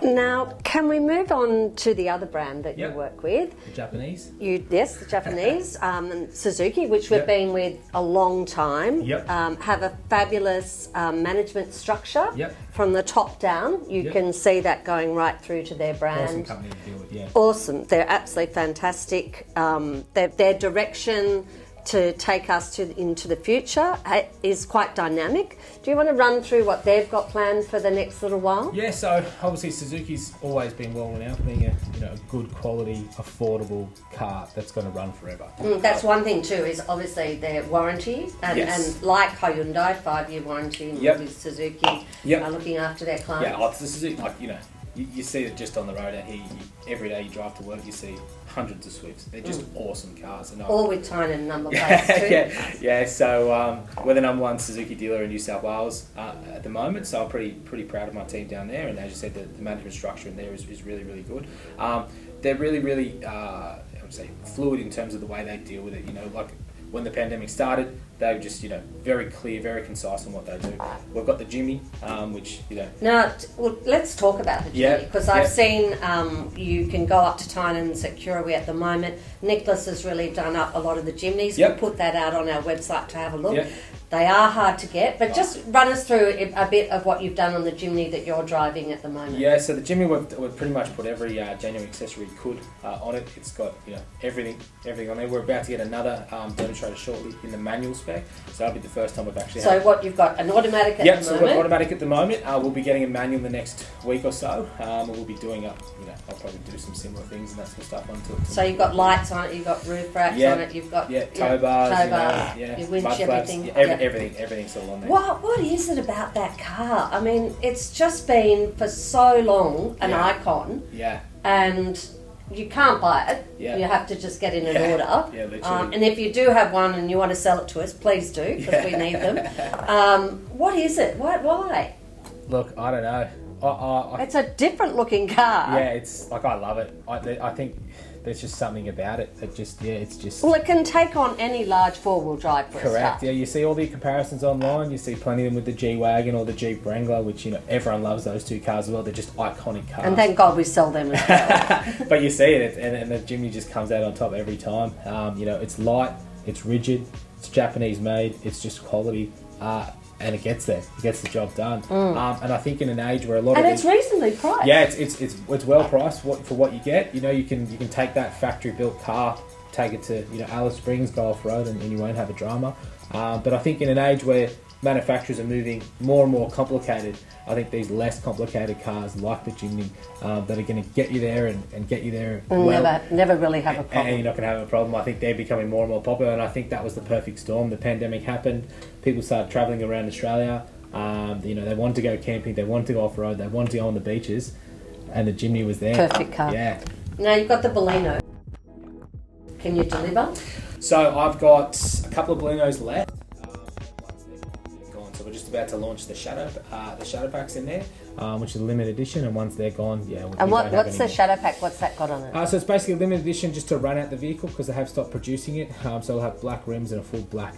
Now, can we move on to the other brand that you work with? The Japanese. Yes, the Japanese, Suzuki, which we've been with a long time. Have a fabulous management structure from the top down. You can see that going right through to their brand. Awesome company to deal with, Awesome. They're absolutely fantastic. Their direction to take us into the future is quite dynamic. Do you want to run through what they've got planned for the next little while? Yeah, so obviously Suzuki's always been well renowned for being a good quality, affordable car that's going to run forever. That's one thing too, is obviously their warranty and like Hyundai, 5-year warranty, with Suzuki are looking after their clients. Yeah, the Suzuki, you see it just on the road out here. Every day you drive to work, you see hundreds of Swifts. They're just awesome cars. And all with Tynan number plates too. So we're the number one Suzuki dealer in New South Wales at the moment. So I'm pretty proud of my team down there. And as you said, the management structure in there is really, really good. They're really, I would say, fluid in terms of the way they deal with it. Like when the pandemic started, they were just, very clear, very concise on what they do. We've got the Jimmy, which, Now, let's talk about the Jimmy, because I've seen you can go up to Tynan's at Kirrawee at the moment. Nicholas has really done up a lot of the Jimneys. We'll put that out on our website to have a look. They are hard to get, but just run us through a bit of what you've done on the Jimny that you're driving at the moment. Yeah, so the Jimny, we've pretty much put every genuine accessory we could on it. It's got everything on there. We're about to get another demonstrator shortly in the manual spec, so that'll be the first time we've actually had. So what, you've got an automatic at the moment? Yeah, so we've got automatic at the moment. We'll be getting a manual in the next week or so. We'll be doing I'll probably do some similar things and that sort of stuff onto it. So you've got lights on it, you've got roof racks on it, you've got tow bars, your winch, everything. Everything's all on there. What is it about that car? I mean, it's just been for so long an icon. Yeah. And you can't buy it. Yeah. You have to just get in an order. Yeah, literally. And if you do have one and you want to sell it to us, please do, because we need them. What is it? Why? Look, I don't know. It's a different looking car. Yeah, it's like, I love it. I think there's just something about it that it's just... Well, it can take on any large four-wheel drive for a start. Yeah, you see all the comparisons online. You see plenty of them with the G-Wagon or the Jeep Wrangler, which, everyone loves those two cars as well. They're just iconic cars. And thank God we sell them as well. But you see it, and the Jimny just comes out on top every time. It's light, it's rigid, it's Japanese made, it's just quality. And it gets there. It gets the job done. And I think in an age where a lot of it's reasonably priced. Yeah, it's well priced for what you get. You can take that factory built car, take it to Alice Springs, go off road, and you won't have a drama. But I think in an age where manufacturers are moving more and more complicated, I think these less complicated cars like the Jimny that are going to get you there and get you there never really have a problem. And you're not going to have a problem. I think they're becoming more and more popular, and I think that was the perfect storm. The pandemic happened, people started travelling around Australia. They wanted to go camping, they wanted to go off road, they wanted to go on the beaches, and the Jimny was there. Perfect car. Yeah. Now you've got the Baleno. Can you deliver? So I've got a couple of Balenos left. So we're just about to launch the shadow packs in there, which is a limited edition, and once they're gone, And what's the shadow pack? What's that got on it? So it's basically a limited edition just to run out the vehicle because they have stopped producing it. So we'll have black rims and a full black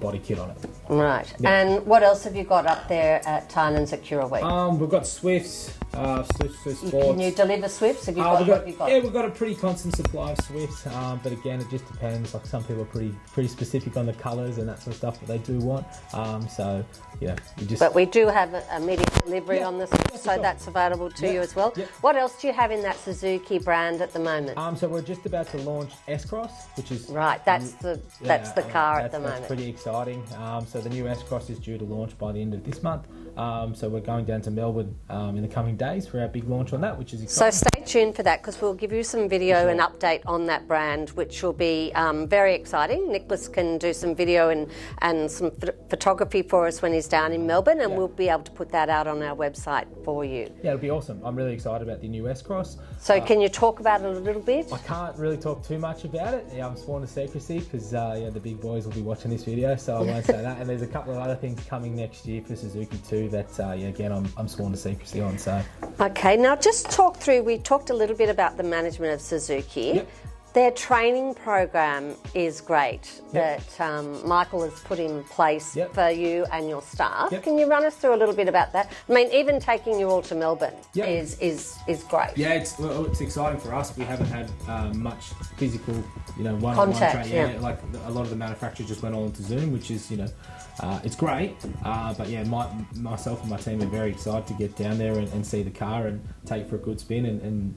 body kit on it. Right. Yeah. And what else have you got up there at Tynan's at Kirrawee? We've got Swifts, Swifts Sports. Can you deliver Swifts? Have you got? Yeah, we've got a pretty constant supply of Swifts, but again, it just depends. Like some people are pretty specific on the colours and that sort of stuff that they do want. But we do have immediate delivery on this, so that's available to you as well. Yep. What else do you have in that Suzuki brand at the moment? So we're just about to launch S-Cross, which is right. That's the car at the moment. That's pretty exciting. So the new S-Cross is due to launch by the end of this month. So we're going down to Melbourne in the coming days for our big launch on that, which is exciting. So stay tuned for that, because we'll give you some video and update on that brand, which will be very exciting. Nicholas can do some video and some photography for us when he's down in Melbourne, and we'll be able to put that out on our website for you. Yeah, it'll be awesome. I'm really excited about the new S-Cross. So can you talk about it a little bit? I can't really talk too much about it. Yeah, I'm sworn to secrecy because the big boys will be watching this video, so I won't say that. And there's a couple of other things coming next year for Suzuki too that, again, I'm sworn to secrecy on. So. Okay, now just talk through, we talked a little bit about the management of Suzuki. Yep. Their training program is great that Michael has put in place for you and your staff. Can you run us through a little bit about that? I mean, even taking you all to Melbourne is great. Yeah, it's exciting for us. We haven't had much physical, one-on-one contact. training. Like a lot of the manufacturers just went all into Zoom, which is, it's great. But yeah, myself and my team are very excited to get down there and see the car and take it for a good spin and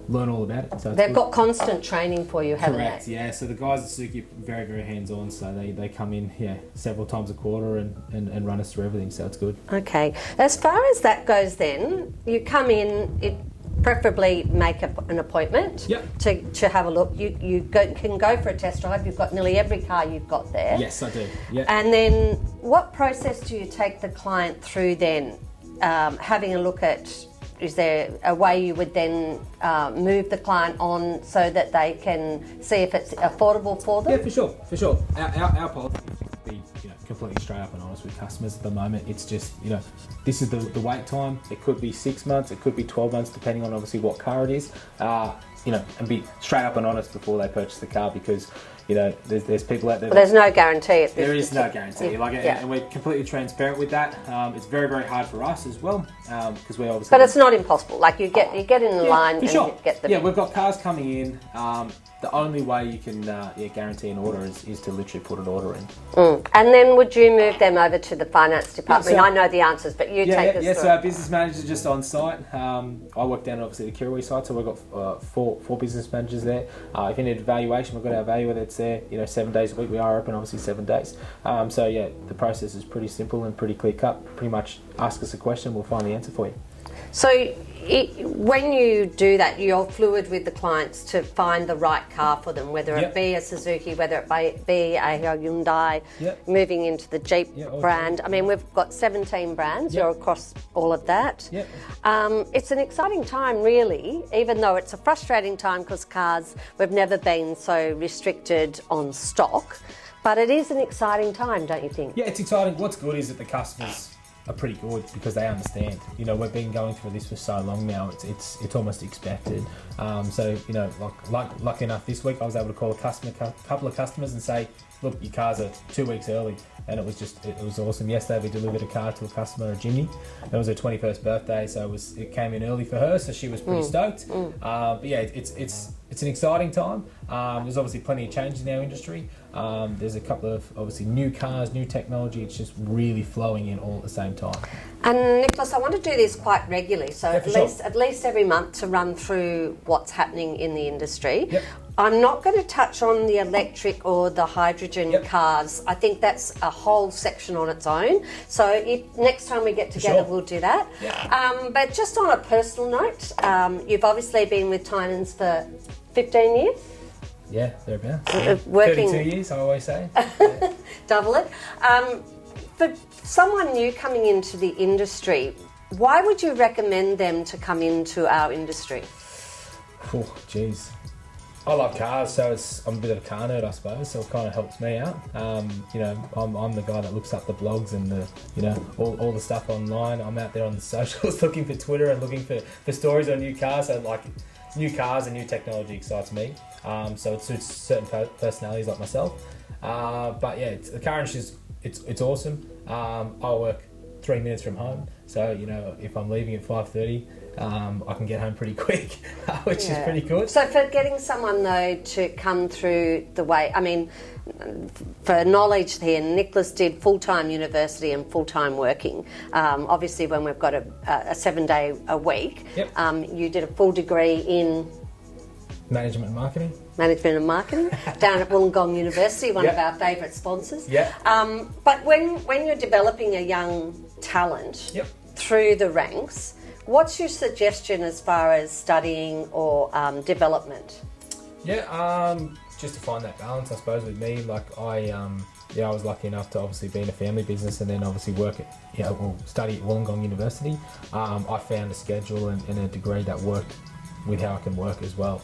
learn all about it. So they've got constant training for you, haven't Correct, they? Yeah. So the guys at Suzuki are very, very hands-on. So they come in several times a quarter and run us through everything. So it's good. Okay. As far as that goes, then you come in. Preferably make an appointment to have a look. You can go for a test drive. You've got nearly every car you've got there. Yes, I do. Yeah. And then what process do you take the client through then? Having a look at, is there a way you would then move the client on so that they can see if it's affordable for them? Yeah, for sure. Our policy is to be completely straight up and honest with customers at the moment. It's just, this is the wait time. It could be 6 months, it could be 12 months, depending on obviously what car it is. And be straight up and honest before they purchase the car, because there's people out there. Well, there's no guarantee at this. There is no guarantee. And we're completely transparent with that. It's very, very hard for us as well, because we obviously. But it's not impossible. Like you get in the line and you get the. Yeah, we've got cars coming in. The only way you can guarantee an order is to literally put an order in. And then would you move them over to the finance department? I know the answers, but you take us through. So our business managers are just on site. I work down obviously the Kirrawee site, so we've got four business managers there. If you need a valuation, we've got our valuer that's there. 7 days a week. We are open obviously 7 days. The process is pretty simple and pretty clear cut. Pretty much ask us a question, we'll find the answer for you. So when you do that, you're fluid with the clients to find the right car for them, whether it be a Suzuki, whether it be a Hyundai, moving into the Jeep brand. I mean, we've got 17 brands. You're across all of that. It's an exciting time, really, even though it's a frustrating time because cars, we've never been so restricted on stock. But it is an exciting time, don't you think? Yeah, it's exciting. What's good is that the customers are pretty good because they understand. We've been going through this for so long now. It's almost expected. Lucky enough this week I was able to call a couple of customers and say, look, your cars are 2 weeks early, and it was awesome. Yesterday we delivered a car to a customer, a Jimmy. It was her 21st birthday, so it came in early for her, so she was pretty stoked. But yeah, it's an exciting time. There's obviously plenty of change in our industry. There's a couple of obviously new cars, new technology. It's just really flowing in all at the same time. And Nicholas, I want to do this quite regularly, so at least every month to run through what's happening in the industry. I'm not going to touch on the electric or the hydrogen cars. I think that's a whole section on its own. So next time we get together, we'll do that. But just on a personal note, you've obviously been with Tynan's for 15 years? Yeah, thereabouts. Working 32 years, I always say. Double it. For someone new coming into the industry, why would you recommend them to come into our industry? Oh, geez. I love cars, so I'm a bit of a car nerd, I suppose, so it kind of helps me out. I'm the guy that looks up the blogs and all the stuff online. I'm out there on the socials looking for Twitter and looking for stories on new cars. So new cars and new technology excites me. So it suits certain personalities like myself. But yeah, the car industry it's awesome. I work 3 minutes from home, so if I'm leaving at 5:30. I can get home pretty quick, which is pretty good. So for getting someone, though, to come through the way, I mean, for knowledge here, Nicholas did full-time university and full-time working. Obviously, when we've got a 7 day a week, you did a full degree in... Management and marketing. Management and marketing, down at Wollongong University, one of our favourite sponsors. But when you're developing a young talent through the ranks... What's your suggestion as far as studying or development? Just to find that balance, I suppose, with me. I was lucky enough to obviously be in a family business and then obviously study at Wollongong University. I found a schedule and a degree that worked with how I can work as well.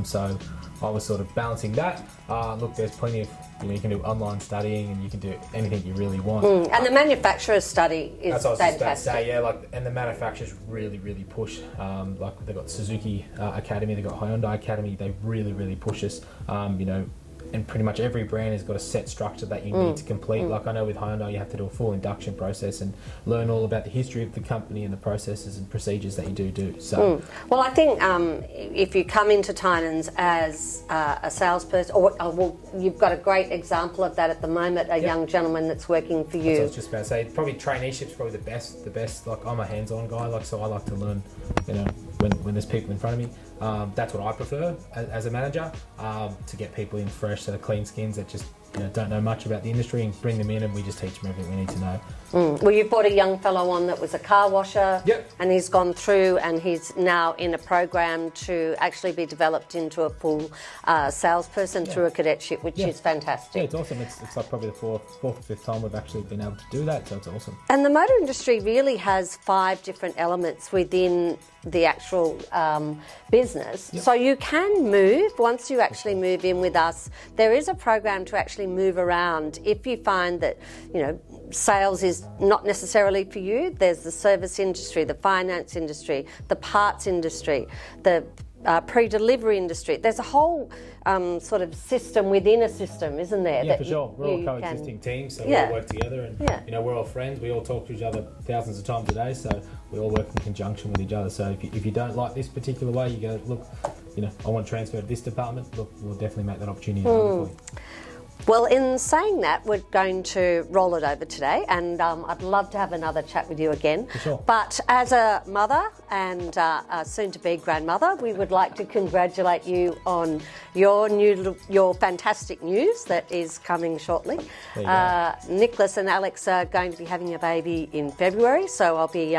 So I was sort of balancing that. Look, there's plenty of, you can do online studying and you can do anything you really want. And the manufacturer's study is that's what I was fantastic. just about to say, yeah, and the manufacturers really, really push. They've got Suzuki Academy, they've got Hyundai Academy, they really, really push us, and pretty much every brand has got a set structure that you need to complete. Like I know with Hyundai you have to do a full induction process and learn all about the history of the company and the processes and procedures that you do. So, well, I think if you come into Tynan's as a salesperson, well, you've got a great example of that at the moment, a young gentleman that's working for you. That's what I was just about to say. Probably traineeship's probably the best. Like I'm a hands-on guy, so I like to learn, when there's people in front of me. That's what I prefer as a manager, to get people in fresh, so the clean skins that just don't know much about the industry, and bring them in and we just teach them everything we need to know. Well, you brought a young fellow on that was a car washer, and he's gone through and he's now in a program to actually be developed into a full salesperson through a cadetship, which is fantastic. Yeah, it's awesome. It's like probably the fourth or fifth time we've actually been able to do that, so it's awesome. And the motor industry really has 5 different elements within the actual business. So you can move, once you actually move in with us, there is a program to actually move around. If you find that, sales is not necessarily for you, there's the service industry, the finance industry, the parts industry, the pre-delivery industry. There's a whole sort of system within a system, isn't there? Yeah, for sure. We're all coexisting teams, so we all work together, and we're all friends. We all talk to each other thousands of times a day, so we all work in conjunction with each other. So if you don't like this particular way, you go, look, I want to transfer to this department. Look, we'll definitely make that opportunity available for you. Well, in saying that, we're going to roll it over today, and I'd love to have another chat with you again. For sure. But as a mother and a soon-to-be grandmother, we would like to congratulate you on your fantastic news that is coming shortly. Nicholas and Alex are going to be having a baby in February, so I'll be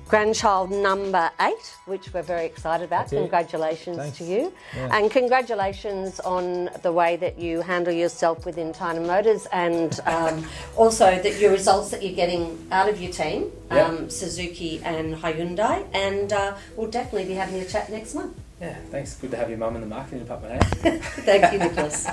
grandchild number 8, which we're very excited about. Congratulations to you. And congratulations on the way that you handle yourself within Tynan Motors, and also that your results that you're getting out of your team, Suzuki and Hyundai, and we'll definitely be having a chat next month. Yeah, thanks. Good to have your mum in the marketing department, eh? Thank you, Nicholas.